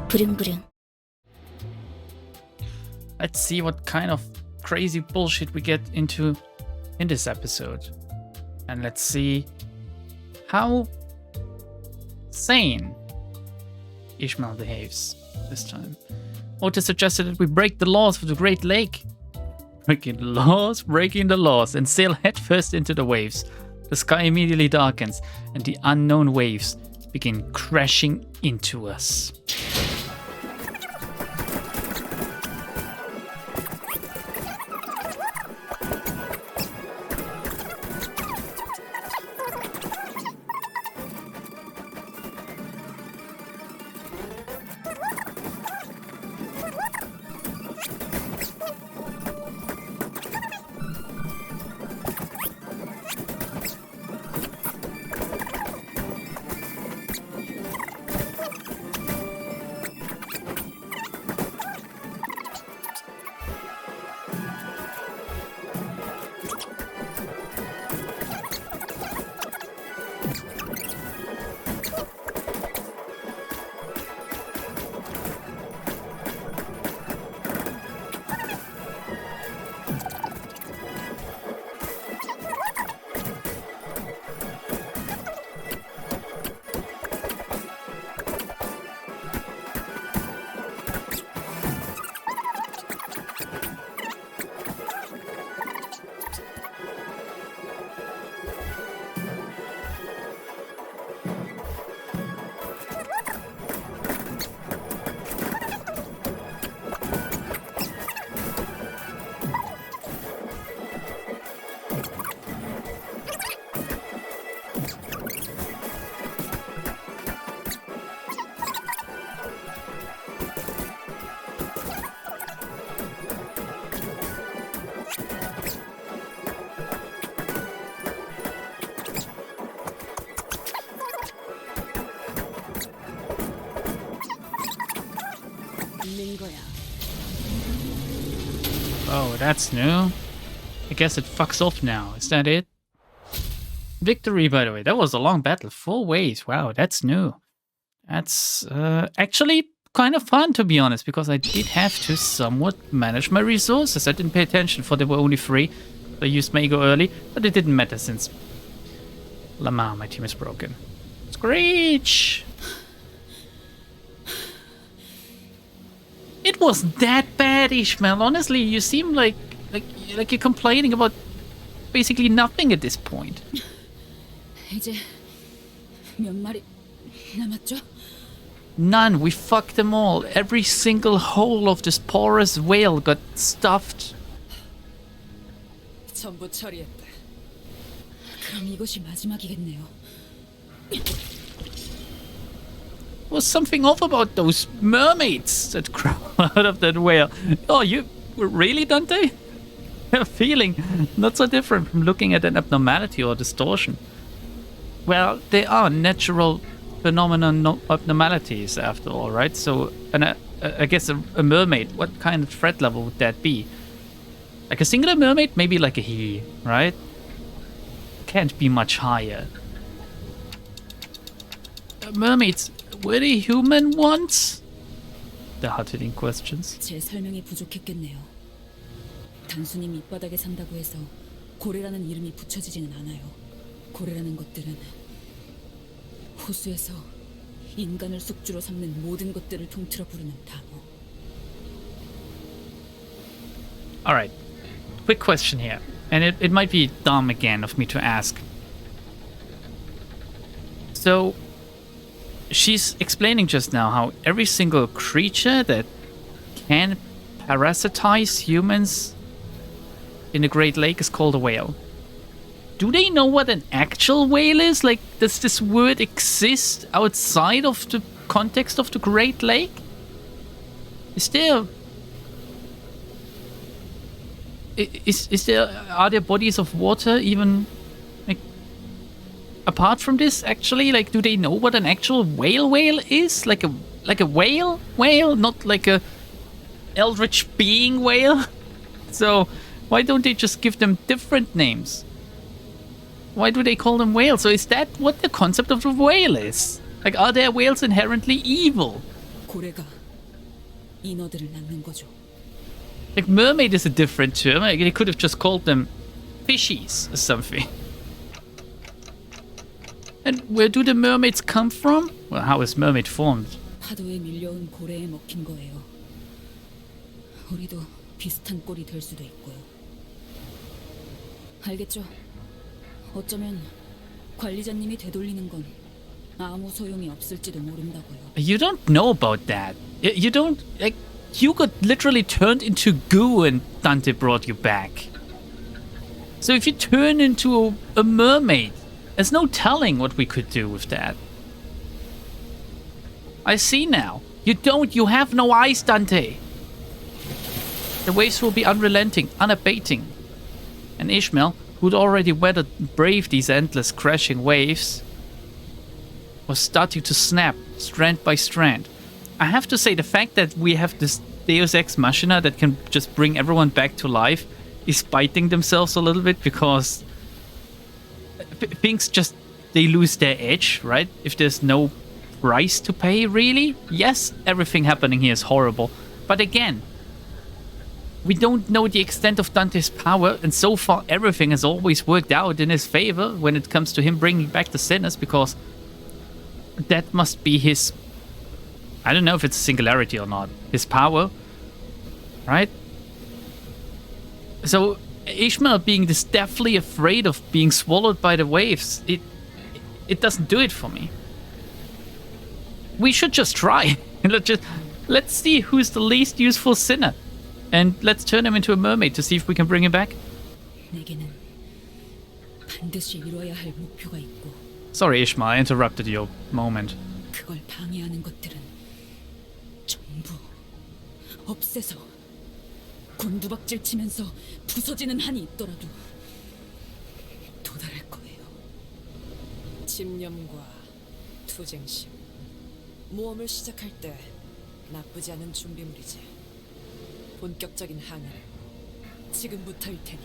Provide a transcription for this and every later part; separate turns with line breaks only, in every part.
부릉부릉.
Let's see what kind of crazy bullshit we get into in this episode. And let's see how sane Ishmael behaves this time. Otis suggested that we break the laws of the Great Lake. Breaking the laws, and sail headfirst into the waves. The sky immediately darkens, and the unknown waves begin crashing into us. Oh, that's new. I guess it fucks off now. Is that it? Victory, by the way. That was a long battle. 4 ways. Wow, that's new. That's actually kind of fun, to be honest, because I did have to somewhat manage my resources. I didn't pay attention, for they were only 3. I used Mago early, but it didn't matter since... Lamar, my team is broken. Screech! It wasn't that bad, Ishmael. Honestly, you seem like you're complaining about basically nothing at this point.
이제 몇 마리 남았죠?
None. We fucked them all. Every single hole of this porous whale got stuffed.
전부 처리했다. 그럼 이것이 마지막이겠네요.
Was something off about those mermaids that crawl out of that whale. Oh, you were really, Dante? A feeling not so different from looking at an abnormality or distortion. Well, they are natural phenomenon abnormalities after all, right? So, and I guess a mermaid, what kind of threat level would that be? Like a singular mermaid? Maybe like a he, right? Can't be much higher. Mermaids, were they human once? The hard-hitting questions.
제 설명이 부족했겠네요. 단순히 밑바닥에 산다고 해서 고래라는 이름이 붙여지지는 않아요. 고래라는 것들은 호수에서 인간을 숙주로 삼는 모든 것들을 통틀어 부르는 단어.
Alright, quick question here. And it might be dumb again of me to ask. So, she's explaining just now how every single creature that can parasitize humans in the Great Lake is called a whale. Do they know what an actual whale is? Like, does this word exist outside of the context of the Great Lake? Are there bodies of water even, like, apart from this, actually? Like, do they know what an actual whale is? Like a whale? Not like a eldritch being whale? So, why don't they just give them different names? Why do they call them whales? So is that what the concept of a whale is? Like, are there whales inherently evil?
고래가 인어들을 낳는 거죠.
Like, mermaid is a different term. Like, they could have just called them fishies or something. And where do the mermaids come from? Well, how is mermaid formed?
파도에 밀려온 고래에 먹힌 거예요. 우리도 비슷한 꼴이 될 수도 있고요. 알겠죠? 어쩌면 관리자님이 되돌리는 건 아무 소용이 없을지도 모른다고요.
You don't know about that. You don't, like, you got literally turned into goo and Dante brought you back. So if you turn into a mermaid, there's no telling what we could do with that. I see now. You have no eyes, Dante. The waves will be unrelenting, unabating. And Ishmael, who'd already weathered and braved these endless crashing waves, was starting to snap, strand by strand. I have to say, the fact that we have this Deus Ex Machina that can just bring everyone back to life is biting themselves a little bit, because things just, they lose their edge, right? If there's no price to pay, really? Yes, everything happening here is horrible. But again, we don't know the extent of Dante's power, and so far everything has always worked out in his favor when it comes to him bringing back the sinners, because that must be his... I don't know if it's a singularity or not. His power, right? So Ishmael being this deathly afraid of being swallowed by the waves, it doesn't do it for me. We should just try. Let's see who's the least useful sinner. And let's turn him into a mermaid to see if we can bring him back.
내게는 반드시 이뤄야 할 목표가 있고
Sorry, Ishmael, I interrupted your moment.
그걸 방해하는 것들은 전부 없애서 곤두박질 치면서 부서지는 한이 있더라도 도달할 거예요.
집념과 투쟁심, 모험을 시작할 때 나쁘지 않은 준비물이지. 본격적인 항해는 지금부터일 테니.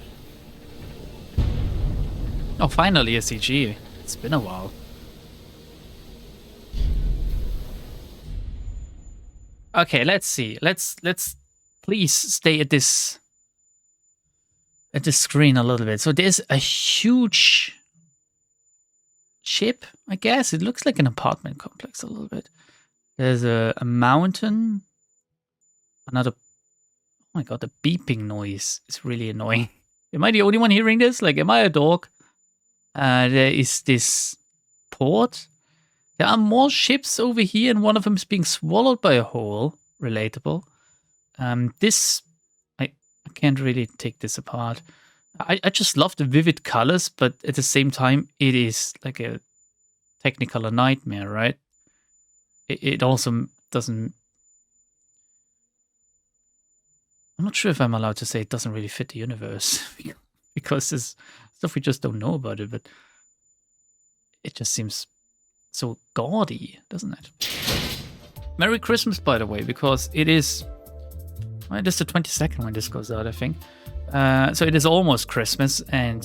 Oh, finally a CG. It's been a while. Okay, let's see. Let's please stay at this screen a little bit. So there's a huge ship, I guess. It looks like an apartment complex a little bit. There's a mountain. Another... Oh my god, the beeping noise is really annoying. Am I the only one hearing this? Like, am I a dog? There is this port. There are more ships over here, and one of them is being swallowed by a whale. Relatable. This... I can't really take this apart. I just love the vivid colors, but at the same time, it is like a Technicolor nightmare, right? It also doesn't... I'm not sure if I'm allowed to say it doesn't really fit the universe, because there's stuff we just don't know about it, but it just seems so gaudy, doesn't it? Merry Christmas, by the way, because it is... Well, it is the 22nd when this goes out, I think. So it is almost Christmas, and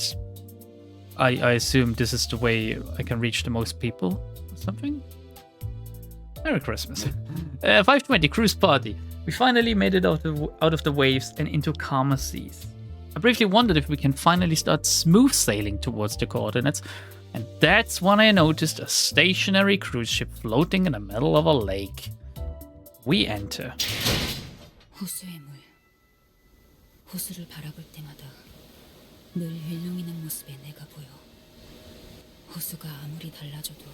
I assume this is the way I can reach the most people or something. Merry Christmas. 520 cruise party. We finally made it out of the waves and into calmer seas. I briefly wondered if we can finally start smooth sailing towards the coordinates, and that's when I noticed a stationary cruise ship floating in the middle of a lake. We enter.
호수의 물. 호수를 바라볼 때마다 늘 일렁이는 모습의 내가 보여. 호수가 아무리 달라져도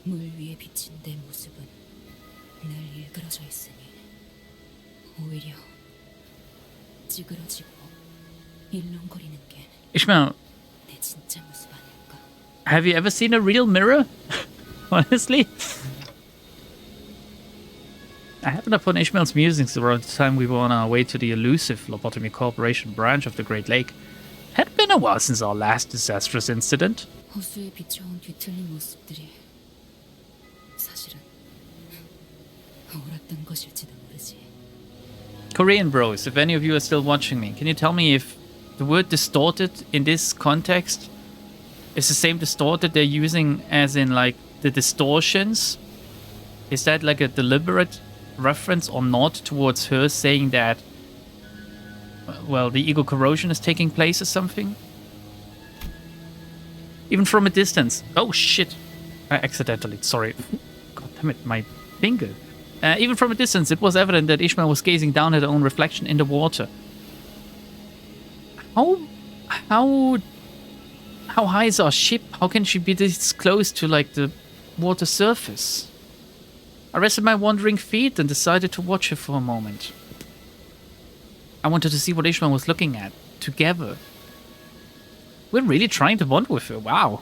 물 위에 비친 내 모습은 늘 일그러져 있으니 오히려 찌그러지고 일렁거리는 게
Ishmael,
내 진짜 모습 아닐까?
have you ever seen a real mirror? Honestly? I happened upon Ishmael's musings around the time we were on our way to the elusive Lobotomy Corporation branch of the Great Lake. It had been a while since our last disastrous incident.
호수에 비춰온 뒤틀린 모습들이 사실은 옳았던 것일지도 모르지.
Korean bros, if any of you are still watching me, can you tell me if the word distorted in this context is the same distorted they're using as in like the distortions? Is that like a deliberate reference or nod towards her saying that, well, the ego corrosion is taking place or something? Even from a distance. Oh, shit. I accidentally, sorry. God damn it, my finger. Even from a distance, it was evident that Ishmael was gazing down at her own reflection in the water. How high is our ship? How can she be this close to, like, the water surface? I rested my wandering feet and decided to watch her for a moment. I wanted to see what Ishmael was looking at, together. We're really trying to bond with her, wow.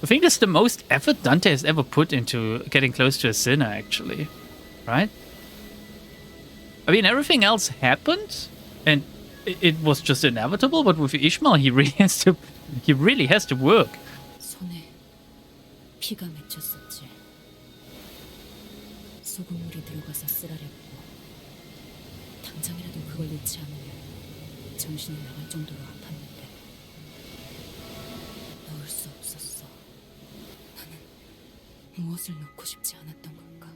I think that's the most effort Dante has ever put into getting close to a sinner, actually. Right? I mean, everything else happened, and it was just inevitable, but with Ishmael, he really has to work.
손에 피가 맺혔었지. 소금물이 들어가서 쓰라렸고 당장이라도 그걸 넣지 않으면 정신이 나갈 정도로 아팠는데 넣을 수 없었어. 나는 무엇을 넣고 싶지 않았던 건가?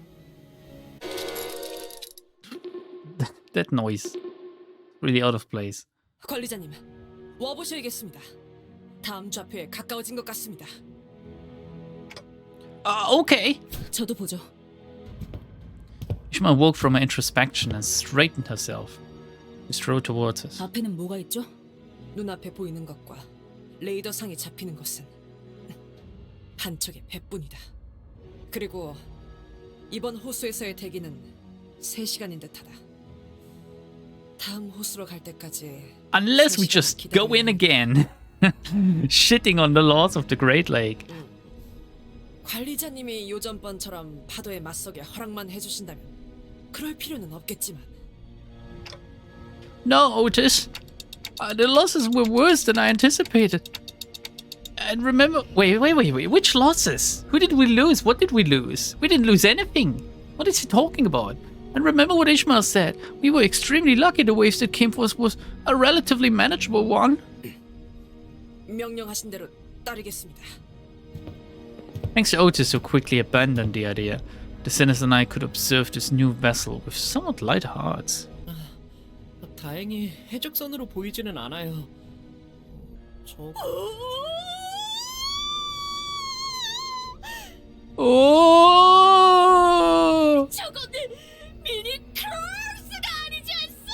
That noise. Really out of place.
관리자님, 와보셔야겠습니다. 다음 좌표에 가까워진 것 같습니다.
Okay.
저도 보죠.
Ishmael woke from her introspection and straightened herself. She strode towards us.
앞에는 뭐가 있죠?
눈앞에 보이는 것과 레이더상에 잡히는 것은 한 척의 배뿐이다. 그리고 이번 호수에서의 대기는 3시간인 듯하다. 다음 호수로 갈 때까지
Unless we just go in again. Shitting on the laws of the Great Lake.
관리자님이 요전번처럼 파도에 맞서게 허락만 해주신다면 그럴 필요는 없겠지만.
No, Otis. The losses were worse than I anticipated. And remember... Wait. Which losses? Who did we lose? What did we lose? We didn't lose anything. What is he talking about? And remember what Ishmael said. We were extremely lucky the waves that came for us was a relatively manageable one.
명령하신 대로 따르겠습니다.
Thanks to Otis who quickly abandoned the idea, the sinners and I could observe this new vessel with somewhat lighter hearts.
다행히 해적선으로 보이지는 않아요.
Oh!
저거는 미니 크루스가 아니지 않소?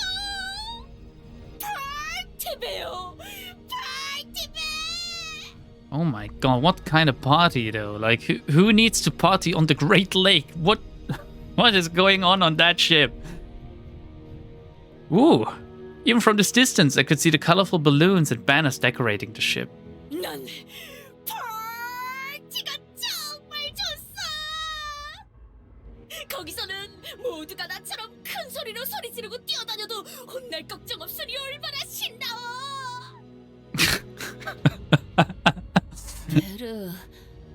파티베요, 파티베.
Oh my god, what kind of party though? Like, who needs to party on the Great Lake? What is going on that ship? Ooh, even from this distance I could see the colorful balloons and banners decorating the ship.
난 파티가 정말 좋소. 거기서는 모두가 나처럼 큰 소리로 소리 지르고 뛰어다녀도 혼날 걱정 없으니 얼마나 신나워.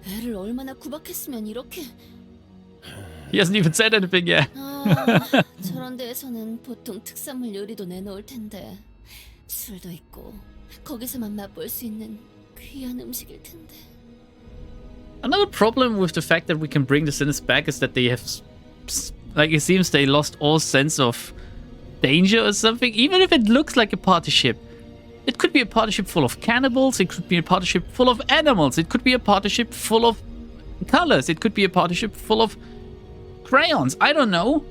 애를 얼마나 구박했으면 이렇게.
He hasn't even said anything yet.
저런 데에서는 보통 특산물 요리도 내놓을 텐데 술도 있고 거기서만 맛볼 수 있는 귀한 음식일 텐데.
Another problem with the fact that we can bring the sinners back is that they have, like, it seems they lost all sense of danger or something. Even if it looks like a party ship, it could be a party ship full of cannibals, it could be a party ship full of animals, it could be a party ship full of colors, it could be a party ship full of crayons, I don't know.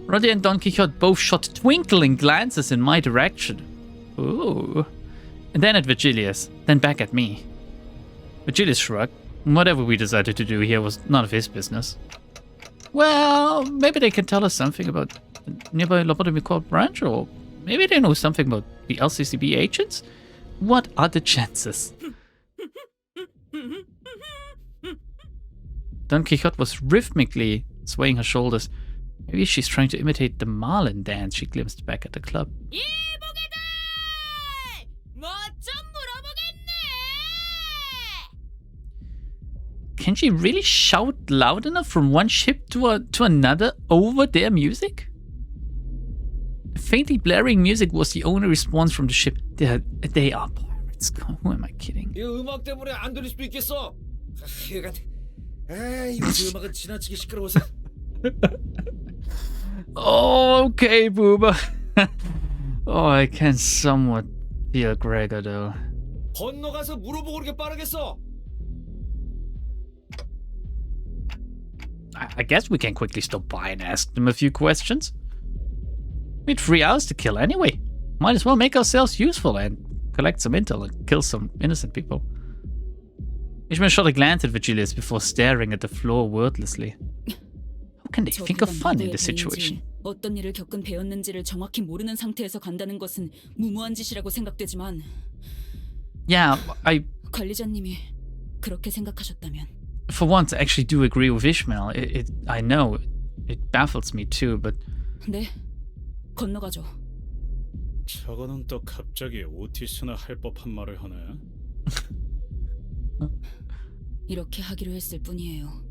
Roddy and Don Quixote both shot twinkling glances in my direction. Ooh. And then at Virgilius, then back at me. Virgilius shrugged. Whatever we decided to do here was none of his business. Well, maybe they can tell us something about the nearby Lobotomy branch, or maybe they know something about the LCCB agents? What are the chances? Don Quixote was rhythmically swaying her shoulders. Maybe she's trying to imitate the Marlin dance she glimpsed back at the club.
이보게들! 뭐 좀 물어보겠네!
Can she really shout loud enough from one ship to another over their music? The faintly blaring music was the only response from the ship. They are pirates. Who am I kidding?
이 음악 때문에 안 들릴 수도 있겠어. 요새 음악은 지나치게 시끄러워서.
Oh, okay, Booba. Oh, I can somewhat feel Gregor though.
건너가서 물어보고 그렇게 빠르겠어.
I guess we can quickly stop by and ask them a few questions. We had 3 hours to kill anyway. Might as well make ourselves useful and collect some intel and kill some innocent people. Ishmael shot a glance at Vigilius before staring at the floor wordlessly. How can they think of fun in this situation?
어떤 일을 겪은 배였는지를 정확히 모르는 상태에서 간다는 것은 무모한 짓이라고 생각되지만
Yeah,
관리자님이 그렇게 생각하셨다면
for once, I actually do agree with Ishmael. I know, it baffles me too, but...
네, 건너가죠.
저거는 또 갑자기 오티스나 할 법한 말을 하네.
이렇게 하기로 했을 뿐이에요.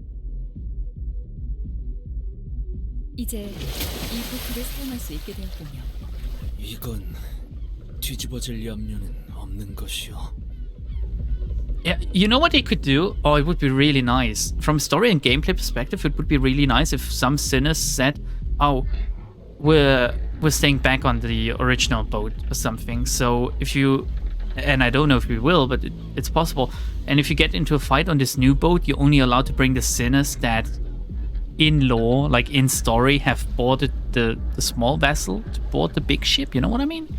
이제 이 포트를 사용할 수 있게 되었군요.
이건 뒤집어질 염려는 없는 것이오.
Yeah, you know what they could do? Oh, it would be really nice. From story and gameplay perspective, it would be really nice if some sinners said, oh, we're staying back on the original boat or something. So if you, and I don't know if we will, but it's possible. And if you get into a fight on this new boat, you're only allowed to bring the sinners that in lore, like in story, have boarded the small vessel to board the big ship. You know what I mean?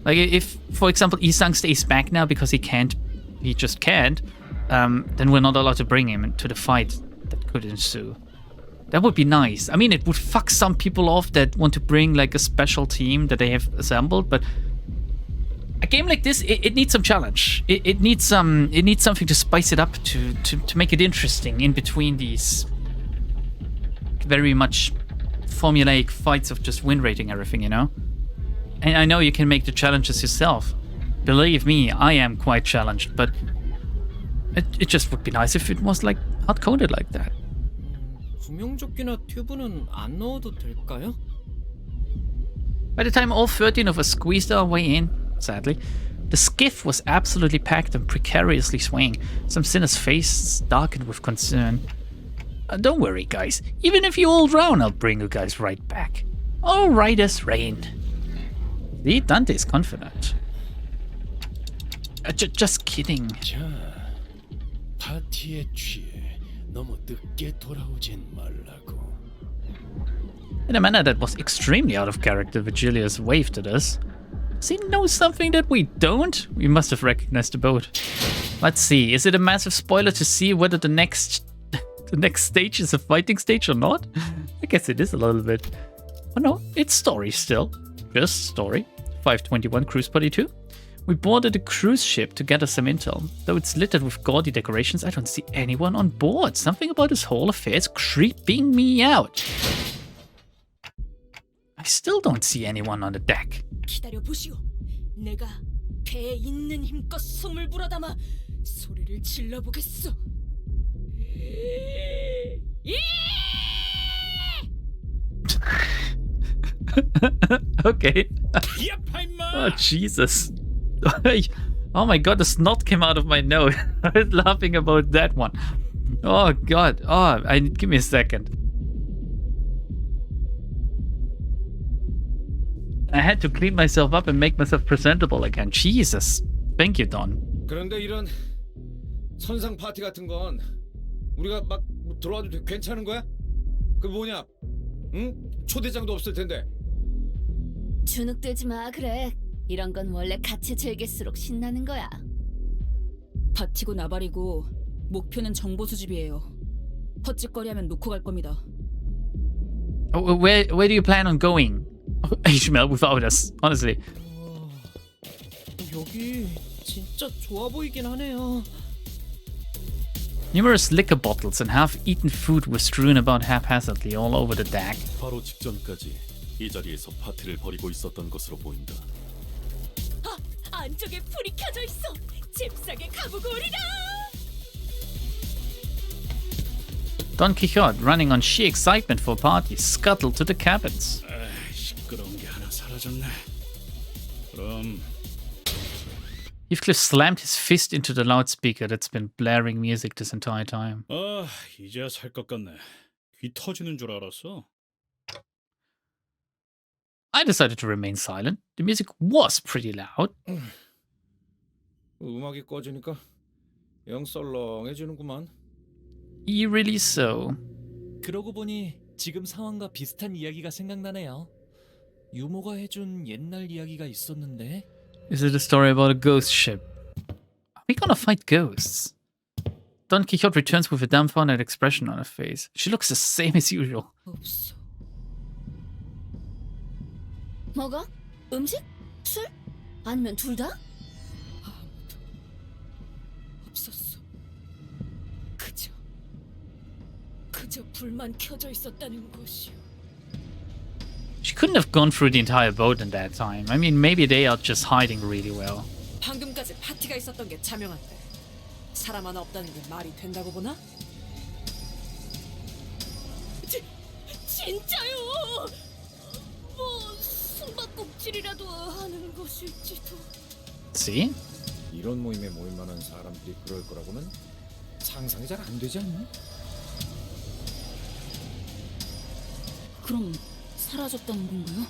Like if, for example, Isang stays back now because he just can't, then we're not allowed to bring him to the fight that could ensue. That would be nice. I mean, it would fuck some people off that want to bring like a special team that they have assembled, but a game like this, it needs some challenge. It needs something to spice it up to make it interesting in between these very much formulaic fights of just win rating everything, you know? And I know you can make the challenges yourself. Believe me, I am quite challenged, but it just would be nice if it was like hard-coded like that.
구명조끼나 튜브는 안 넣어도 될까요?
By the time all 13 of us squeezed our way in, sadly, the skiff was absolutely packed and precariously swaying. Some sinners' faces darkened with concern. Don't worry, guys. Even if you all drown, I'll bring you guys right back. All right as rain. The Dante is confident. Just kidding.
자, 파티에 취해 너무 늦게 돌아오진 말라고.
In a manner that was extremely out of character, Vigilius waved at us. Does he know something that we don't? We must have recognized the boat. Let's see, is it a massive spoiler to see whether the next stage is a fighting stage or not? I guess it is a little bit. Oh no, it's story still. Just story. 521 Cruise Party 2. We boarded a cruise ship to gather some intel. Though it's littered with gaudy decorations, I don't see anyone on board. Something about this whole affair is creeping me out. I still don't see anyone on the deck.
기다려 보시오. 내가 배에 있는 힘껏 숨을 불어담아 소리를 질러 보겠소.
Okay.
야, 임마!
Oh, Jesus. Oh my god, the snot came out of my nose. I was laughing about that one. Oh god. Oh, give me a second. I had to clean myself up and make myself presentable again. Jesus. Thank you, Don.
그런데 이런 선상 파티 같은 건 우리가 막 들어와도 괜찮은 거야? 그 뭐냐? 응? 초대장도 없을 텐데.
주눅들지 마, 그래. 이런 건 원래 같이 즐길수록 신나는 거야.
바티고 나발이고 목표는 정보 수집이에요. 헛짓거리하면 놓고 갈 겁니다.
Where do you plan on going? Ishmael, without us, honestly.
여기 진짜 좋아 보이긴 하네요.
Numerous liquor bottles and half-eaten food were strewn about haphazardly all over the deck.
바로 직전까지 이 자리에서 파티를 벌이고 있었던 것으로 보인다.
안쪽에 불이 켜져 있어. 잽싸게 가보고 오리라.
Don Quixote, running on sheer excitement for a party, scuttled to the cabins.
시끄러운 게 하나 사라졌네. 그럼
Heathcliff slammed his fist into the loudspeaker that's been blaring music this entire time.
이제야 살 것 같네. 귀 터지는 줄 알았어.
I decided to remain silent. The music was pretty loud.
음악이 꺼지니까 영 썰렁해지는구만.
Eerily so.
그러고 보니 지금 상황과 비슷한 이야기가 생각나네요. 유모가 해준 옛날 이야기가 있었는데.
Is it a story about a ghost ship? Are we gonna fight ghosts? Don Quixote returns with a dumbfounded expression on her face. She looks the same as usual.
없어.
뭐가? 음식? 술? 아니면 둘 다?
아무도 없었어. 그저 불만 켜져 있었다는 것이요.
She couldn't have gone through the entire boat in that time. I mean, maybe they are just hiding really well.
방금까지 파티가 있었던 게 자명한데 사람 하나 없다는 게 말이 된다고 보나? 진짜요? 뭐 숨바꼭질이라도 하는 것일지도.
See?
이런 모임에 모일 만한 사람들이 그럴 거라고는 상상이 잘 안 되지 않니?
그럼 사라졌다는 건가요?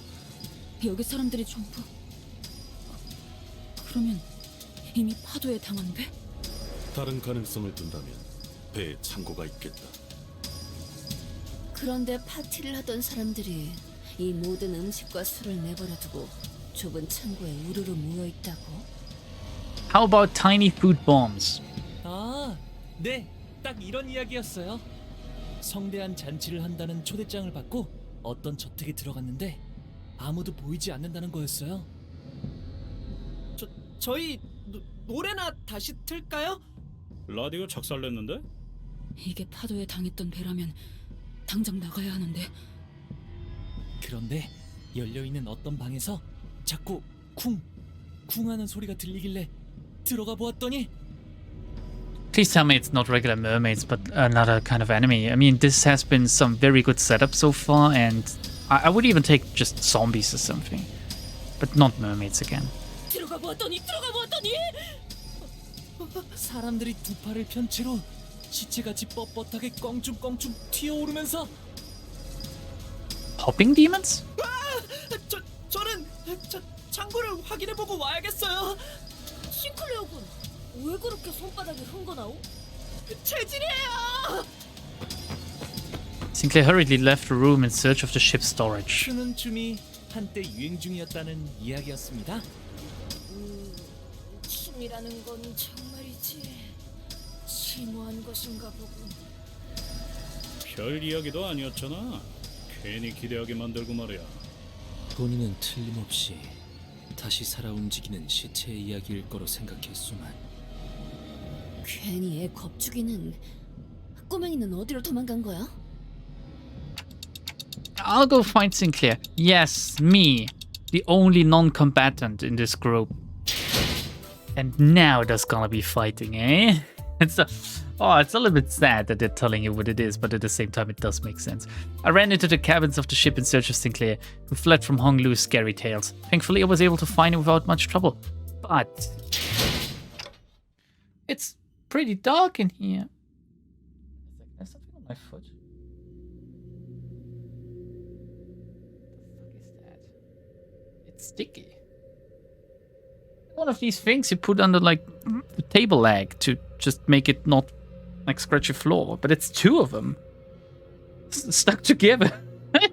여기 사람들이 전부... 그러면 이미 파도에 당한 배?
다른 가능성을 둔다면 배에 창고가 있겠다.
그런데 파티를 하던 사람들이 이 모든 음식과 술을 내버려두고 좁은 창고에 우르르 모여있다고?
How about tiny food bombs?
아, 네, 딱 이런 이야기였어요. 성대한 잔치를 한다는 초대장을 받고 어떤 저택에 들어갔는데 아무도 보이지 않는다는 거였어요.
저희 노래나 다시 틀까요?
라디오 작살냈는데?
이게 파도에 당했던 배라면 당장 나가야 하는데.
그런데 열려있는 어떤 방에서 자꾸 쿵하는 소리가 들리길래 들어가 보았더니
Please tell me it's not regular mermaids, but another kind of enemy. I mean, this has been some very good setup so far, and I would even take just zombies or something. But not mermaids again.
들어가 보았더니
사람들이 두 팔을 편 채로 시체같이 뻣뻣하게 껑충껑충 튀어오르면서
Hopping demons?
저는 창고를 확인해보고 와야겠어요.
싱클레어군 왜 그렇게 손바닥에 흥건하오?
체질이에요.
Sinclair hurriedly left the room in search of the ship's storage.
추는 춤이 한때 유행 중이었다는 이야기였습니다.
춤이라는 건 정말이지 심오한 것인가 보군.
별 이야기도 아니었잖아. 괜히 기대하게 만들고 말이야.
본인은 틀림없이 다시 살아 움직이는 시체의 이야기일 거로 생각했수만
괜히 애 겁주기는. 꼬맹이는 어디로 도망간 거야?
I'll go find Sinclair. Yes, me. The only non-combatant in this group. And now there's gonna be fighting, eh? It's a little bit sad that they're telling you what it is, but at the same time it does make sense. I ran into the cabins of the ship in search of Sinclair, who fled from Hong Lu's scary tales. Thankfully I was able to find him without much trouble. But it's pretty dark in here. There's something on my foot. What the fuck is that? It's sticky. One of these things you put under like the table leg to just make it not like scratch your floor, but it's two of them stuck together.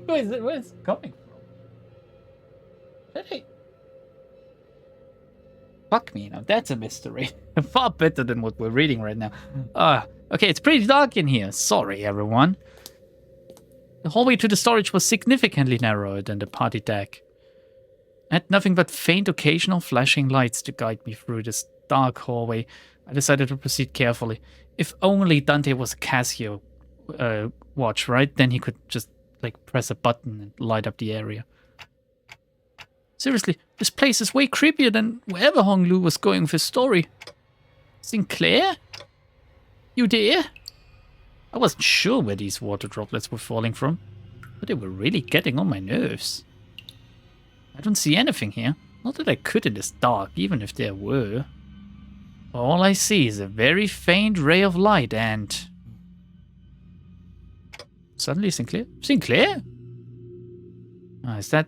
Where's it coming from? Hey. Fuck me, now that's a mystery. Far better than what we're reading right now. Okay, it's pretty dark in here. Sorry, everyone. The hallway to the storage was significantly narrower than the party deck. I had nothing but faint occasional flashing lights to guide me through this dark hallway. I decided to proceed carefully. If only Dante was a Casio watch, right? Then he could just like press a button and light up the area. Seriously, this place is way creepier than wherever Hong Lu was going with his story. Sinclair? You there? I wasn't sure where these water droplets were falling from, but they were really getting on my nerves. I don't see anything here. Not that I could in this dark, even if there were. All I see is a very faint ray of light and... Suddenly Sinclair? Sinclair? Is that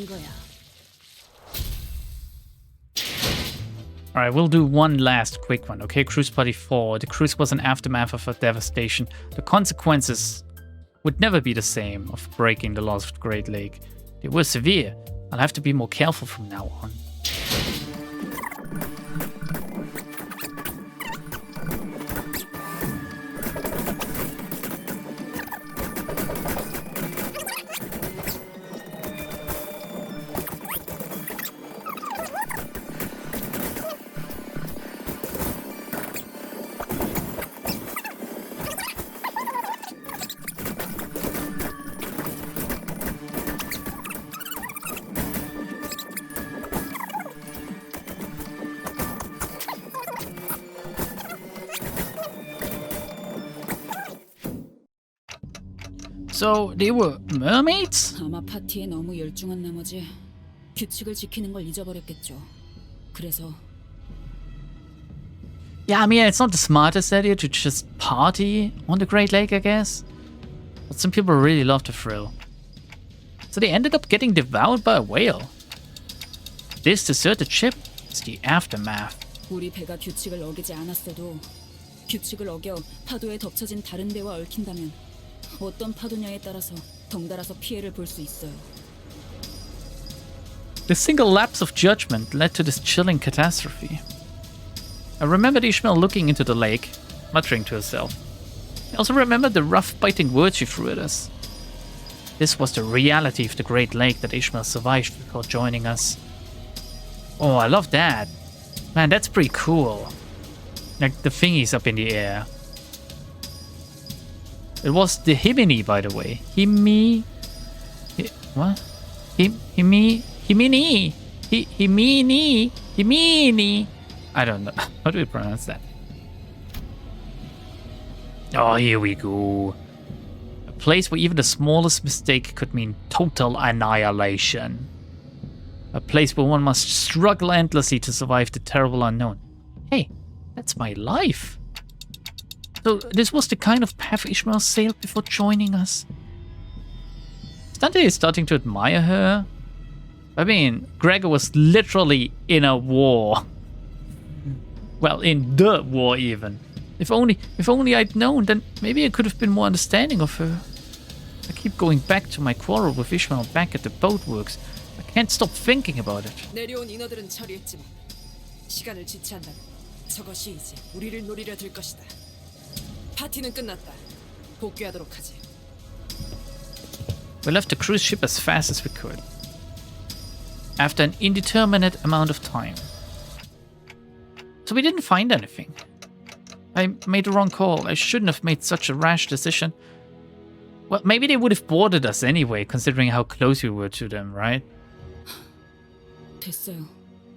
아닌 거야.
Alright, we'll do one last quick one, okay? Cruise Party 4. The cruise was an aftermath of a devastation. The consequences would never be the same of breaking the laws of the Great Lake. They were severe. I'll have to be more careful from now on. So, they were mermaids?
아마 파티에 너무 열중한 나머지 규칙을 지키는 걸 잊어버렸겠죠. 그래서
Yeah, I mean, it's not the smartest idea to just party on the Great Lake, I guess. But some people really love the thrill. So they ended up getting devoured by a whale. This deserted ship is the aftermath.
우리 배가 규칙을 어기지 않았어도 규칙을 어겨 파도에 덮쳐진 다른 배와 얽힌다면 어떤 파도냐에 따라서 덩달아서 피해를 볼 수 있어요.
The single lapse of judgment led to this chilling catastrophe. I remembered Ishmael looking into the lake, muttering to herself. I also remembered the rough, biting words she threw at us. This was the reality of the Great Lake that Ishmael survived before joining us. Oh, I love that. Man, that's pretty cool. Like the thingies up in the air. It was the Himini, by the way. What? Himini. I don't know. How do we pronounce that? Oh, here we go. A place where even the smallest mistake could mean total annihilation. A place where one must struggle endlessly to survive the terrible unknown. Hey, that's my life. So this was the kind of path Ishmael sailed before joining us. Dante is starting to admire her. I mean, Gregor was literally in a war. Well, in the war even. If only I'd known, then maybe I could have been more understanding of her. I keep going back to my quarrel with Ishmael back at the boatworks. I can't stop thinking about it.
내려온 인어들은 처리했지만 시간을 지체한다면 저것이 이제 우리를 노리려 들 것이다. 파티는 끝났다. 복귀하도록 하지.
We left the cruise ship as fast as we could. After an indeterminate amount of time. So we didn't find anything. I made the wrong call. I shouldn't have made such a rash decision. Well, maybe they would have boarded us anyway, considering how close we were to them, right?
됐어요.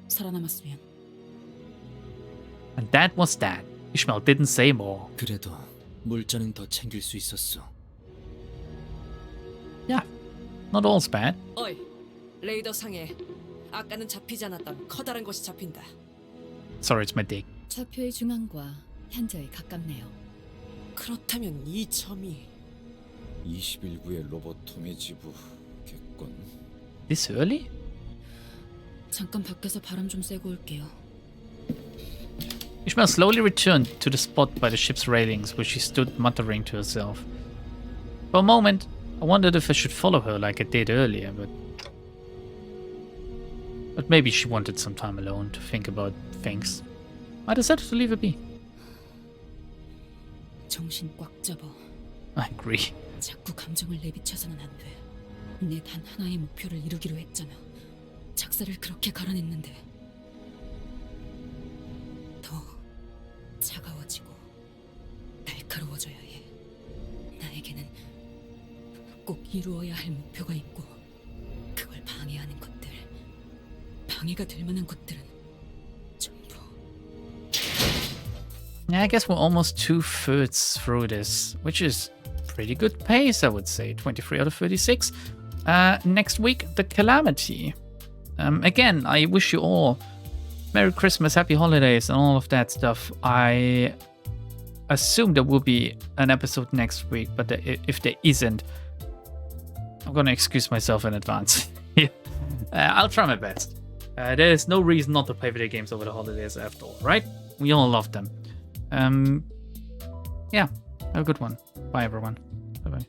살아남았으면.
And that was that. Ishmael didn't say more.
그래도 물자는 더 챙길 수 있었어.
Yeah, not all's bad.
어이, 레이더 상에 아까는 잡히지 않았던 커다란 것이 잡힌다.
Sorry, it's my dick.
좌표의 중앙과 현저히 가깝네요.
그렇다면 이 점이
21구의 로보토미 지부겠군.
This early?
잠깐 밖에서 바람 좀 쐬고 올게요.
Ishmael slowly returned to the spot by the ship's railings where she stood muttering to herself. For a moment, I wondered if I should follow her like I did earlier, but maybe she wanted some time alone to think about things. I decided to leave her be.
정신 꽉 잡아.
I agree.
자꾸 감정을 내비쳐서는 안 돼. 내 단 하나의 목표를 이루기로 했잖아. 작사를 그렇게 갈아냈는데 더 차가워지고 날카로워져야 해. 나에게는 꼭 이루어야 할 목표가 있고 그걸 방해하는 것들, 방해가 될 만한 것들은 전부.
Yeah, I guess we're almost 2/3 through this, which is pretty good pace, I would say. 23 out of 36. Next week, the Calamity. Again, I wish you all Merry Christmas, Happy Holidays, and all of that stuff. I assume there will be an episode next week, but if there isn't, I'm gonna excuse myself in advance. I'll try my best. There's no reason not to play video games over the holidays after all, right? We all love them. Yeah, have a good one. Bye, everyone. Bye-bye.